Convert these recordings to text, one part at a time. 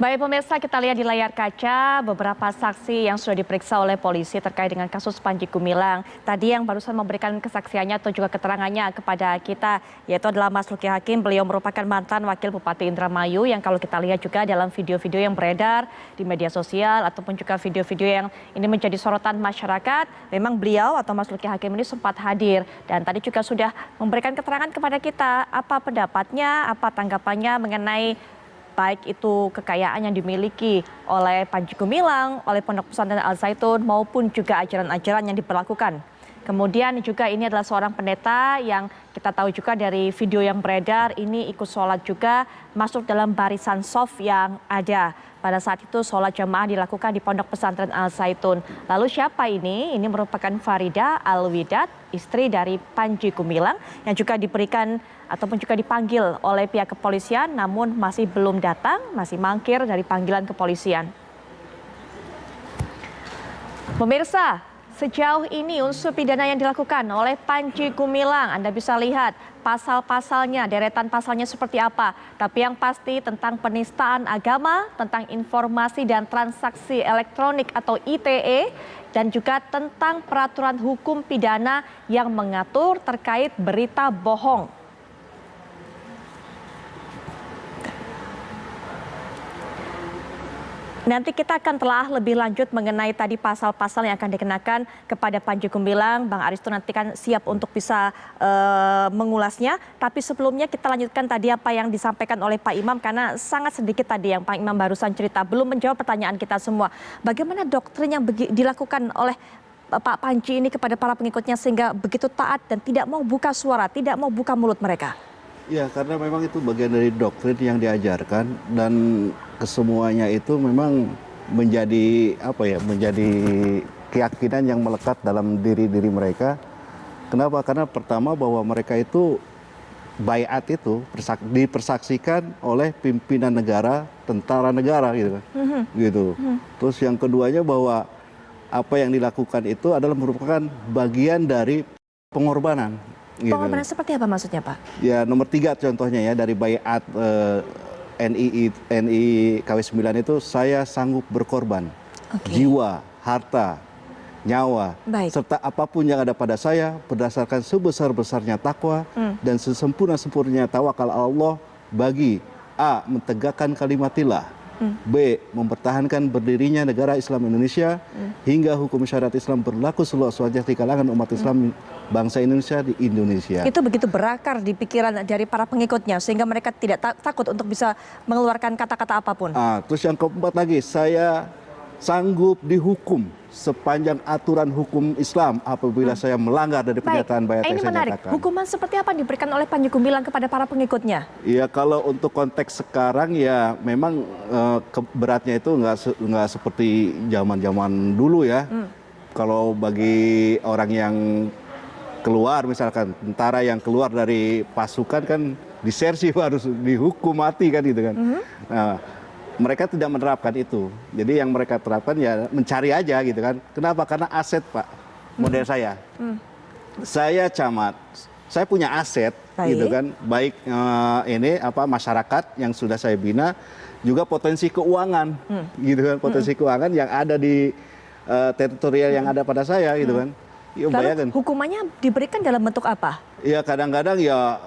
Baik pemirsa, kita lihat di layar kaca beberapa saksi yang sudah diperiksa oleh polisi terkait dengan kasus Panji Gumilang. Tadi yang barusan memberikan kesaksiannya atau juga keterangannya kepada kita, yaitu adalah Mas Luki Hakim. Beliau merupakan mantan Wakil Bupati Indramayu yang kalau kita lihat juga dalam video-video yang beredar di media sosial ataupun juga video-video yang ini menjadi sorotan masyarakat. Memang beliau atau Mas Luki Hakim ini sempat hadir dan tadi juga sudah memberikan keterangan kepada kita apa pendapatnya, apa tanggapannya mengenai baik itu kekayaan yang dimiliki oleh Panji Gumilang, oleh Pondok Pesantren Al Zaitun maupun juga ajaran-ajaran yang diperlakukan. Kemudian juga ini adalah seorang pendeta yang kita tahu juga dari video yang beredar ini ikut sholat juga masuk dalam barisan shaf yang ada. Pada saat itu sholat jamaah dilakukan di Pondok Pesantren Al Zaitun. Lalu siapa ini? Ini merupakan Farida Alwidat, istri dari Panji Gumilang yang juga diberikan ataupun juga dipanggil oleh pihak kepolisian namun masih belum datang, masih mangkir dari panggilan kepolisian. Pemirsa, sejauh ini unsur pidana yang dilakukan oleh Panji Gumilang, Anda bisa lihat pasal-pasalnya, deretan pasalnya seperti apa. Tapi yang pasti tentang penistaan agama, tentang informasi dan transaksi elektronik atau ITE, dan juga tentang peraturan hukum pidana yang mengatur terkait berita bohong. Nanti kita akan telah lebih lanjut mengenai tadi pasal-pasal yang akan dikenakan kepada Panji Gumilang. Bang Aristo nanti kan siap untuk bisa mengulasnya. Tapi sebelumnya kita lanjutkan tadi apa yang disampaikan oleh Pak Imam. Karena sangat sedikit tadi yang Pak Imam barusan cerita. Belum menjawab pertanyaan kita semua. Bagaimana doktrin yang dilakukan oleh Pak Panji ini kepada para pengikutnya sehingga begitu taat dan tidak mau buka suara, tidak mau buka mulut mereka? Ya, karena memang itu bagian dari doktrin yang diajarkan dan kesemuanya itu memang menjadi menjadi keyakinan yang melekat dalam diri mereka. Kenapa? Karena pertama bahwa mereka itu baiat itu dipersaksikan oleh pimpinan negara, tentara negara gitu kan. Gitu. Terus yang keduanya bahwa apa yang dilakukan itu adalah merupakan bagian dari pengorbanan. Pengorbanan seperti apa maksudnya Pak? Ya nomor 3 contohnya ya dari baiat NI KW9 itu saya sanggup berkorban jiwa, harta, nyawa, serta apapun yang ada pada saya berdasarkan sebesar-besarnya takwa dan sesempurna-sempurnanya tawakal Allah bagi A. mentegakkan kalimatillah, B. mempertahankan berdirinya negara Islam Indonesia hingga hukum syariat Islam berlaku seluas-luasnya di kalangan umat Islam bangsa Indonesia di Indonesia. Itu begitu berakar di pikiran dari para pengikutnya sehingga mereka tidak takut untuk bisa mengeluarkan kata-kata apapun. Terus yang keempat lagi, saya sanggup dihukum sepanjang aturan hukum Islam apabila saya melanggar dari pernyataan baiat yang saya menarik. nyatakan. Hukuman seperti apa yang diberikan oleh Panji Gumilang kepada para pengikutnya? Ya kalau untuk konteks sekarang ya memang beratnya itu nggak seperti zaman-zaman dulu ya. Kalau bagi orang yang keluar misalkan tentara yang keluar dari pasukan kan disersi harus dihukum mati kan gitu kan. Nah, mereka tidak menerapkan itu. Jadi yang mereka terapkan ya mencari aja gitu kan. Kenapa? Karena aset Pak, model saya. Saya camat, saya punya aset gitu kan. Baik masyarakat yang sudah saya bina, juga potensi keuangan gitu kan. Potensi keuangan yang ada di teritorial yang ada pada saya gitu kan. Ya, lalu hukumannya diberikan dalam bentuk apa? Ya kadang-kadang ya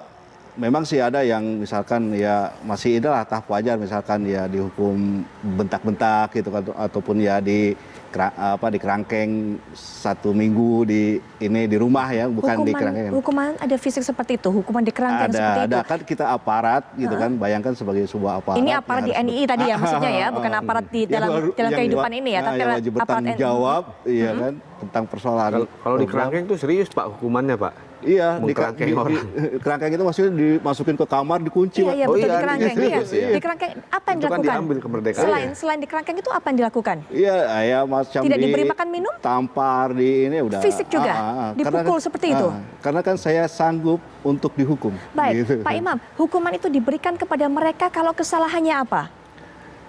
memang sih ada yang misalkan ya masih adalah tahap wajar misalkan ya dihukum bentak-bentak gitu kan ataupun ya di kerangkeng 1 minggu di rumah ya bukan di kerangkeng. Hukuman ada fisik seperti itu, hukuman di kerangkeng seperti itu. Ada kan kita aparat gitu kan, bayangkan sebagai sebuah aparat. Ini aparat di NII tadi ya maksudnya ya, bukan aparat di dalam kehidupan ini ya, tapi wajib bertanggung jawab iya kan tentang persoalan. Kalau di kerangkeng itu serius Pak hukumannya Pak? Iya, di kerangkeng itu maksudnya dimasukin ke kamar, dikunci. Iya, betul, di kerangkeng. Di kerangkeng apa yang dilakukan? Itu kan diambil kemerdekaan. Selain di kerangkeng itu apa yang dilakukan? Iya, ya macam tidak diberi makan minum? Tampar di ini udah. Fisik juga? Dipukul seperti itu? Karena kan saya sanggup untuk dihukum. Baik, gitu. Pak Imam, hukuman itu diberikan kepada mereka kalau kesalahannya apa?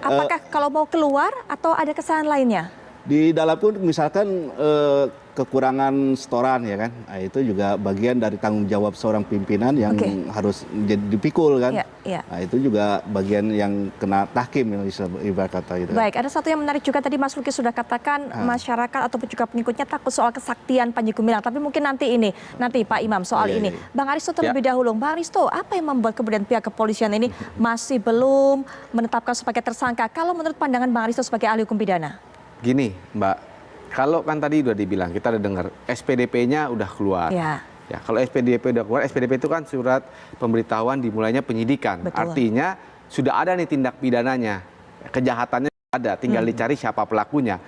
Apakah kalau mau keluar atau ada kesalahan lainnya? Di dalam pun misalkan kekurangan setoran ya kan. Nah, itu juga bagian dari tanggung jawab seorang pimpinan yang harus jadi dipikul kan. Nah, itu juga bagian yang kena tahkim yang ibarat kata itu. Baik, ada satu yang menarik juga tadi Mas Luki sudah katakan masyarakat ataupun juga pengikutnya takut soal kesaktian Panji Gumilang. Tapi mungkin nanti Pak Imam soal ini. Bang Aristo terlebih dahulu. Bang Aristo, apa yang membuat kemudian pihak kepolisian ini masih belum menetapkan sebagai tersangka? Kalau menurut pandangan Bang Aristo sebagai ahli hukum pidana? Gini, Mbak. Kalau kan tadi udah dibilang, kita udah dengar SPDP-nya udah keluar. Ya, kalau SPDP udah keluar, SPDP itu kan surat pemberitahuan dimulainya penyidikan. Betul. Artinya sudah ada nih tindak pidananya, kejahatannya ada, tinggal dicari siapa pelakunya.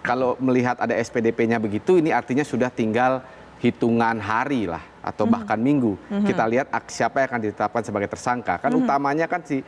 Kalau melihat ada SPDP-nya begitu, ini artinya sudah tinggal hitungan hari lah, atau bahkan minggu. Kita lihat siapa yang akan ditetapkan sebagai tersangka. Kan utamanya kan si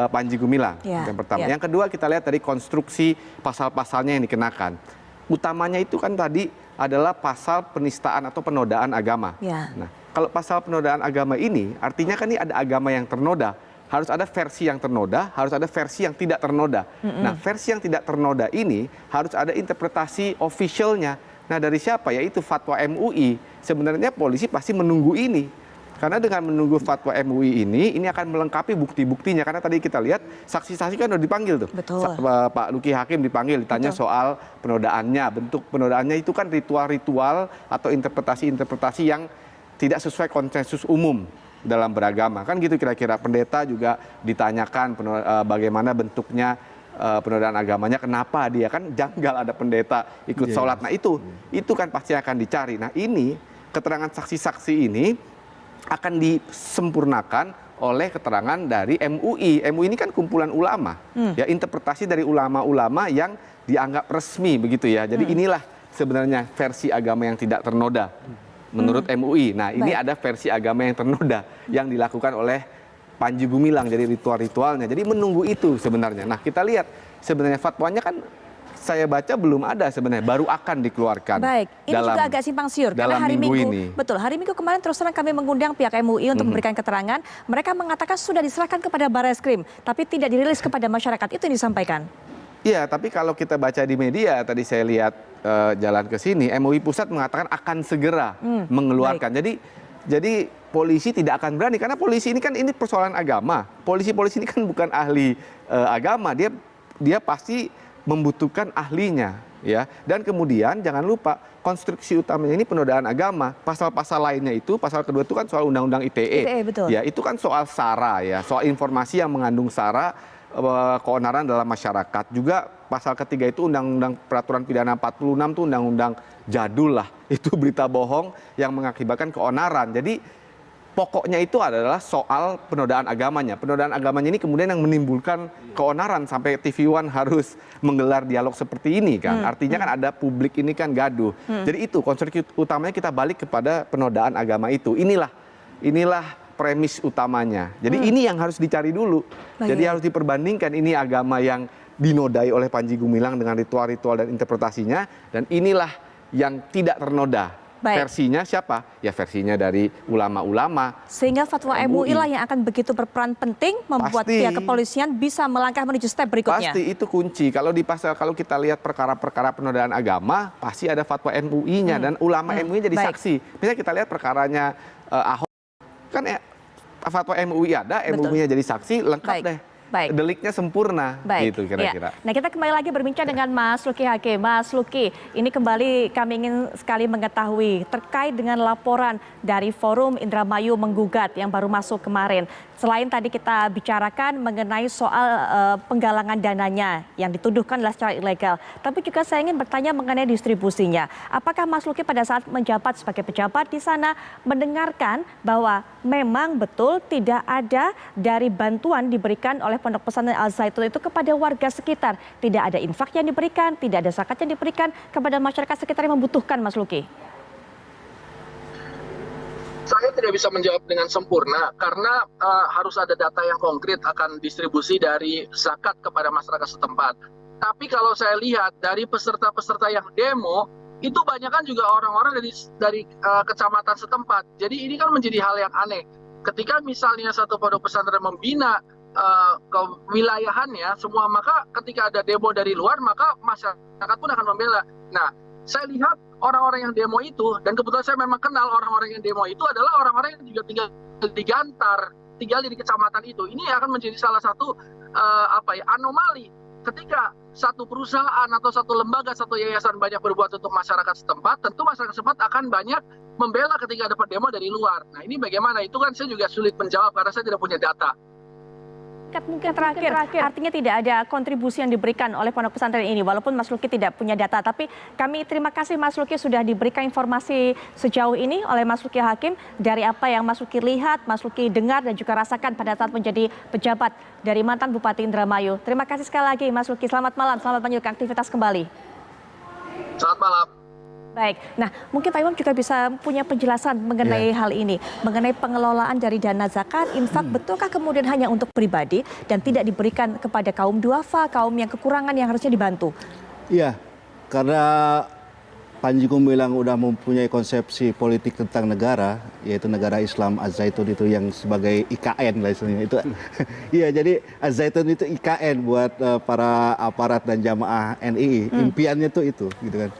Panji Gumilang, yang pertama. Yang kedua kita lihat dari konstruksi pasal-pasalnya yang dikenakan. Utamanya itu kan tadi adalah pasal penistaan atau penodaan agama. Nah, kalau pasal penodaan agama ini artinya kan ini ada agama yang ternoda. Harus ada versi yang ternoda, harus ada versi yang tidak ternoda. Nah, versi yang tidak ternoda ini harus ada interpretasi officialnya. Nah, dari siapa? Yaitu fatwa MUI. Sebenarnya polisi pasti menunggu ini. Karena dengan menunggu fatwa MUI ini akan melengkapi bukti-buktinya. Karena tadi kita lihat saksi-saksi kan udah dipanggil tuh. Betul. Pak Luki Hakim dipanggil, ditanya soal penodaannya. Bentuk penodaannya itu kan ritual-ritual atau interpretasi-interpretasi yang tidak sesuai konsensus umum dalam beragama. Kan gitu kira-kira. Pendeta juga ditanyakan bagaimana bentuknya penodaan agamanya, kenapa dia kan janggal ada pendeta ikut sholat. Nah itu kan pasti akan dicari. Nah ini keterangan saksi-saksi ini akan disempurnakan oleh keterangan dari MUI. MUI ini kan kumpulan ulama, ya interpretasi dari ulama-ulama yang dianggap resmi begitu ya. Jadi inilah sebenarnya versi agama yang tidak ternoda menurut MUI. Nah ini ada versi agama yang ternoda yang dilakukan oleh Panji Gumilang, jadi ritual-ritualnya. Jadi menunggu itu sebenarnya. Nah kita lihat sebenarnya fatwanya kan saya baca belum ada sebenarnya, baru akan dikeluarkan. Baik, ini juga agak simpang siur karena hari Minggu ini. Betul, hari Minggu kemarin terus terang kami mengundang pihak MUI untuk memberikan keterangan. Mereka mengatakan sudah diserahkan kepada Barreskrim, tapi tidak dirilis kepada masyarakat. Itu yang disampaikan. Iya, tapi kalau kita baca di media, tadi saya lihat jalan ke sini, MUI Pusat mengatakan akan segera mengeluarkan. Jadi polisi tidak akan berani, karena polisi ini kan ini persoalan agama. Polisi-polisi ini kan bukan ahli agama, dia pasti membutuhkan ahlinya, ya. Dan kemudian jangan lupa konstruksi utamanya ini penodaan agama. Pasal-pasal lainnya itu, pasal kedua itu kan soal undang-undang ITE. Betul. Ya, itu kan soal SARA ya, soal informasi yang mengandung SARA, keonaran dalam masyarakat. Juga pasal ketiga itu undang-undang peraturan pidana 46 itu undang-undang jadul lah. Itu berita bohong yang mengakibatkan keonaran. Jadi pokoknya itu adalah soal penodaan agamanya. Penodaan agamanya ini kemudian yang menimbulkan keonaran sampai TV One harus menggelar dialog seperti ini kan. Artinya kan ada publik ini kan gaduh. Jadi itu konstruksi utamanya kita balik kepada penodaan agama itu. Inilah premis utamanya. Jadi ini yang harus dicari dulu. Jadi harus diperbandingkan ini agama yang dinodai oleh Panji Gumilang dengan ritual-ritual dan interpretasinya, dan inilah yang tidak ternoda. Versinya siapa? Ya versinya dari ulama-ulama. Sehingga fatwa MUI lah yang akan begitu berperan penting membuat pihak kepolisian bisa melangkah menuju step berikutnya. Pasti itu kunci. Kalau kita lihat perkara-perkara penodaan agama, pasti ada fatwa MUI-nya dan ulama MUI jadi saksi. Misalnya kita lihat perkaranya Ahok, kan fatwa MUI ada, MUI-nya jadi saksi, lengkap deh. Deliknya sempurna, gitu kira-kira. Nah, kita kembali lagi berbincang dengan Mas Luki Hakim. Mas Luki, ini kembali kami ingin sekali mengetahui terkait dengan laporan dari Forum Indramayu Menggugat yang baru masuk kemarin. Selain tadi kita bicarakan mengenai soal penggalangan dananya yang dituduhkan adalah secara ilegal, tapi juga saya ingin bertanya mengenai distribusinya. Apakah Mas Luki pada saat menjabat sebagai pejabat di sana mendengarkan bahwa memang betul tidak ada dari bantuan diberikan oleh Pondok Pesantren Al Zaitun itu kepada warga sekitar? Tidak ada infak yang diberikan, tidak ada zakat yang diberikan kepada masyarakat sekitar yang membutuhkan, Mas Luki? Saya tidak bisa menjawab dengan sempurna karena harus ada data yang konkret akan distribusi dari zakat kepada masyarakat setempat. Tapi kalau saya lihat dari peserta-peserta yang demo, itu banyak kan juga orang-orang dari kecamatan setempat. Jadi ini kan menjadi hal yang aneh. Ketika misalnya satu pondok pesantren membina kewilayahannya semua, maka ketika ada demo dari luar, maka masyarakat pun akan membela. Nah, saya lihat orang-orang yang demo itu, dan kebetulan saya memang kenal orang-orang yang demo itu adalah orang-orang yang juga tinggal di Gantar, tinggal di kecamatan itu. Ini akan menjadi salah satu anomali ketika satu perusahaan atau satu lembaga, satu yayasan banyak berbuat untuk masyarakat setempat, tentu masyarakat setempat akan banyak membela ketika dapat demo dari luar. Nah ini bagaimana? Itu kan saya juga sulit menjawab karena saya tidak punya data. Mungkin terakhir, artinya tidak ada kontribusi yang diberikan oleh pondok pesantren ini, walaupun Mas Luki tidak punya data. Tapi kami terima kasih Mas Luki sudah diberikan informasi sejauh ini oleh Mas Luki Hakim dari apa yang Mas Luki lihat, Mas Luki dengar dan juga rasakan pada saat menjadi pejabat dari mantan Bupati Indramayu. Terima kasih sekali lagi Mas Luki, selamat malam, selamat melanjutkan aktivitas kembali. Selamat malam. Baik, nah mungkin Pak Imam juga bisa punya penjelasan mengenai hal ini, mengenai pengelolaan dari dana zakat, infak, betulkah kemudian hanya untuk pribadi dan tidak diberikan kepada kaum duafa, kaum yang kekurangan yang harusnya dibantu? Iya, karena Panji Gumilang udah mempunyai konsepsi politik tentang negara, yaitu negara Islam Az-Zaitun itu yang sebagai IKN lah istilahnya itu. Iya, jadi Az-Zaitun itu IKN buat para aparat dan jamaah NII. Impiannya tuh itu, gitu kan.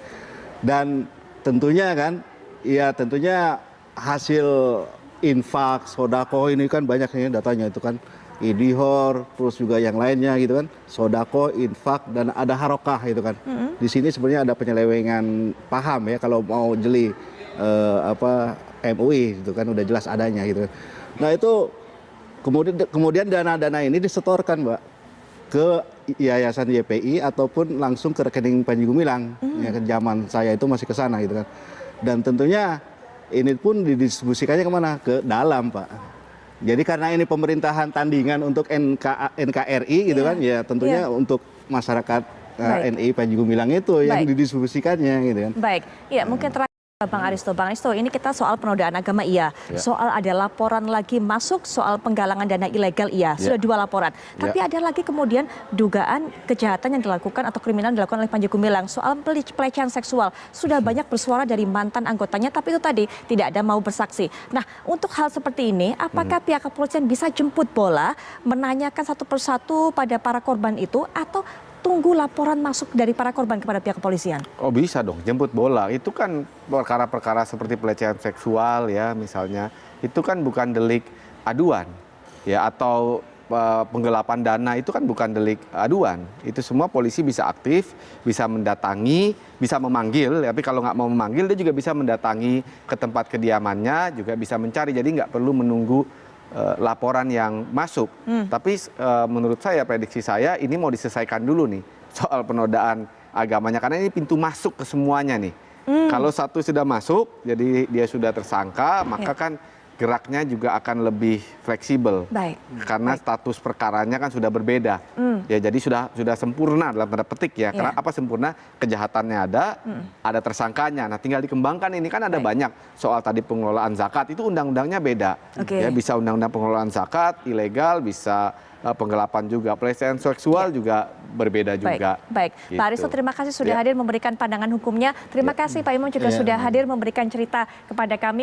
Dan tentunya kan, ya tentunya hasil infak, sodako ini kan banyak nih datanya itu kan. Idihor, terus juga yang lainnya gitu kan. Sodako, infak, dan ada harokah gitu kan. Di sini sebenarnya ada penyelewengan paham ya kalau mau jeli MUI itu kan udah jelas adanya gitu kan. Nah itu kemudian dana-dana ini disetorkan Mbak ke Yayasan YPI ataupun langsung ke rekening Panji Gumilang. Ya kan zaman saya itu masih ke sana gitu kan. Dan tentunya ini pun didistribusikannya kemana? Ke dalam Pak. Jadi karena ini pemerintahan tandingan untuk NKRI gitu kan, ya tentunya untuk masyarakat NI Panji Gumilang itu yang didistribusikannya gitu kan. Baik, ya mungkin terakhir Bang Aristo, ini kita soal penodaan agama soal ada laporan lagi masuk soal penggalangan dana ilegal sudah 2 laporan. Tapi ada lagi kemudian dugaan kejahatan yang dilakukan atau kriminal yang dilakukan oleh Panji Gumilang soal pelecehan seksual. Sudah banyak bersuara dari mantan anggotanya, tapi itu tadi tidak ada mau bersaksi. Nah, untuk hal seperti ini, apakah pihak kepolisian bisa jemput bola, menanyakan satu persatu pada para korban itu, atau tunggu laporan masuk dari para korban kepada pihak kepolisian? Oh bisa dong, jemput bola. Itu kan perkara-perkara seperti pelecehan seksual ya misalnya. Itu kan bukan delik aduan ya, atau penggelapan dana itu kan bukan delik aduan. Itu semua polisi bisa aktif, bisa mendatangi, bisa memanggil. Tapi kalau nggak mau memanggil dia juga bisa mendatangi ke tempat kediamannya, juga bisa mencari. Jadi nggak perlu menunggu laporan yang masuk. Tapi menurut saya, prediksi saya ini mau diselesaikan dulu nih soal penodaan agamanya, karena ini pintu masuk ke semuanya nih. Kalau satu sudah masuk, jadi dia sudah tersangka, maka kan geraknya juga akan lebih fleksibel. Karena status perkaranya kan sudah berbeda. Ya jadi sudah sempurna dalam tanda petik ya. Karena apa sempurna? Kejahatannya ada tersangkanya. Nah, tinggal dikembangkan ini kan ada banyak soal tadi pengelolaan zakat, itu undang-undangnya beda. Ya bisa undang-undang pengelolaan zakat ilegal, bisa penggelapan juga, pelecehan seksual juga berbeda juga. Baik. Pak Aristo, terima kasih sudah hadir memberikan pandangan hukumnya. Terima kasih Pak Imam juga sudah hadir memberikan cerita kepada kami.